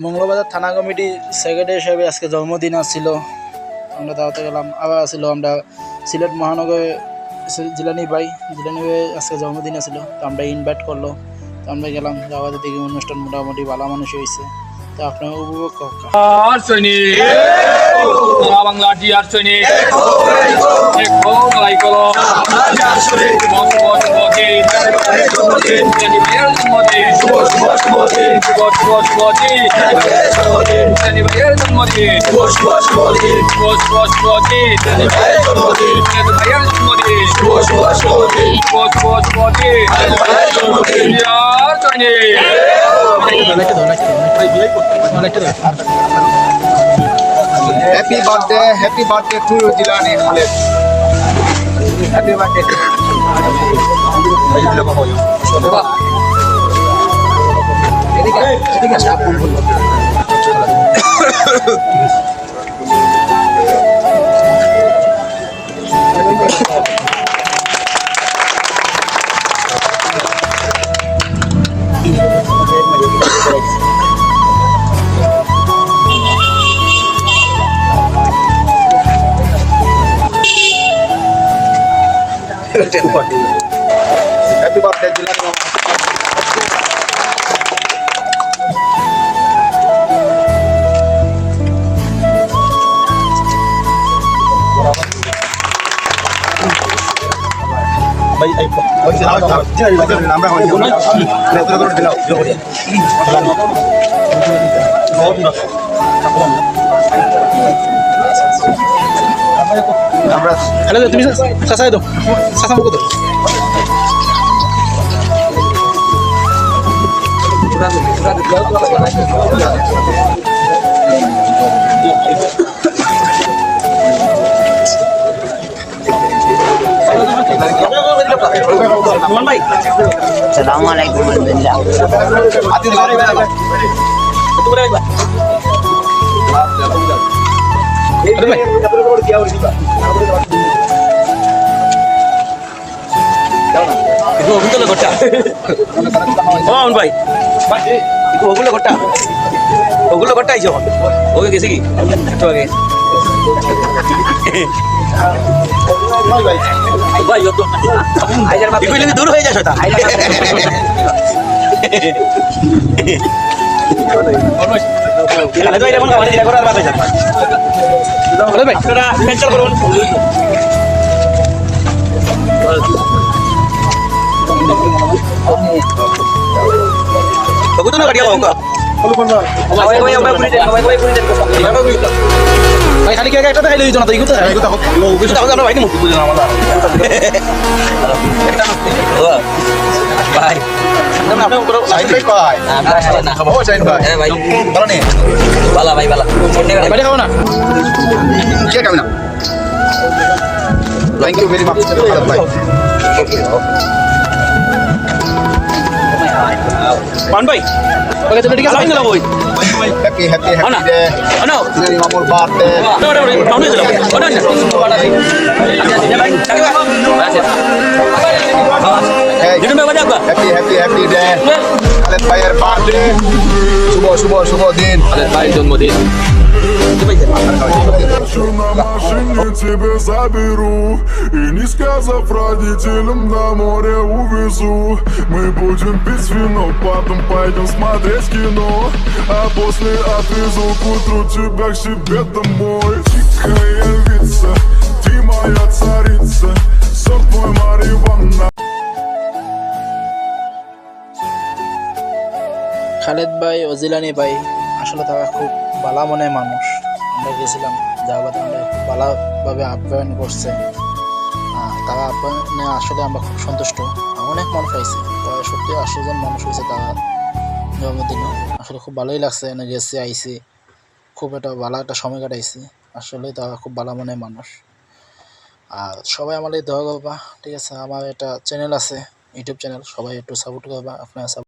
মঙ্গলবাজার থানা committee secretary হিসেবে আজকে জন্মদিন আসছিল, আমরা দাওয়াতে গেলাম। আবার আসছিল আমরা সিলেট মহানগরে জিলানি ভাই আজকে জন্মদিন আসছিল, তো আমরা ইনভাইট করলো, তো আমরা গেলাম। যাওয়াতে দেখি অনুষ্ঠান মোটামুটি ভালো মানুষ হয়েছে, তো আপনার উপভোগ বাংলা টিআর সৈনিক Happy birthday to you, Jilani Khaled. Happy birthday. Happy birthday, Jilani Mama. Baik, ayo. Hello, তুমি চাচাই দাও, চাচা মুখ দাও। Assalamualaikum itu ogulo gotta on bhai itu ogulo gotta aইছো ওকে গেছে কি একটু আগে ভাই যত আইজার বাপ কইলে দূর হয়ে যায় শয়তান তাহলে তো এটা মনে হয় এটা করার বাদ হয়ে যাবে আরে ভাই তোরা ক্যান্সেল করুন Bagus tuh nggak dia mau ভাই খালি কেক একটা দেখাইলে হইতো না, তো ইগুতো Bisa tahu apa ini mau buat nama lah. Bye. Sain bhai. Oh, Sain bhai. Bye. Bala nih. Bala bye bala. বাইরে খাবো না। Kia kami na. Thank you very much, bhai. Pan bhai. ওকে চলো ঠিক আছে, Lain lah boy. Happy Ana. day. Ano? Jilani Mamul birthday. No, tahun itu lah. Ano na? Hey, Jadi mau banyak gak? happy day. Khaled bhaiয়ের birthday. শুভ দিন। Ada baik jন্মদিন. На машине тебя заберу и, не сказав родителям, на море увезу. Мы будем пить вино, потом пойдем смотреть кино, а после отвезу к утру тебя к себе домой. Тихая львица, ты моя царица, сорт мой марихуана. Khaled ভাই ও জিলানি ভাই আসলে তারা খুব ভালো মনের মানুষ। আমরা গেছিলাম, যাওয়ার বাদে আমরা খুব ভালোভাবে আপ্যায়ন করছে। তারা আপ্যায়নে আসলে আমরা খুব সন্তুষ্ট। অনেক মানুষ হয়েছে, প্রায় 70-80 জন মানুষ হয়েছে তারা জন্মদিনে। আসলে খুব ভালোই লাগছে, এনে গেছি আইসি, খুব একটা ভালো একটা সময় কাটাইছি। আসলে তারা খুব ভালো মনের মানুষ। আর সবাই আমাদের দোয়া করবা, ঠিক আছে? আমার একটা চ্যানেল আছে, ইউটিউব চ্যানেল, সবাই একটু সাপোর্ট করবা। আপনারা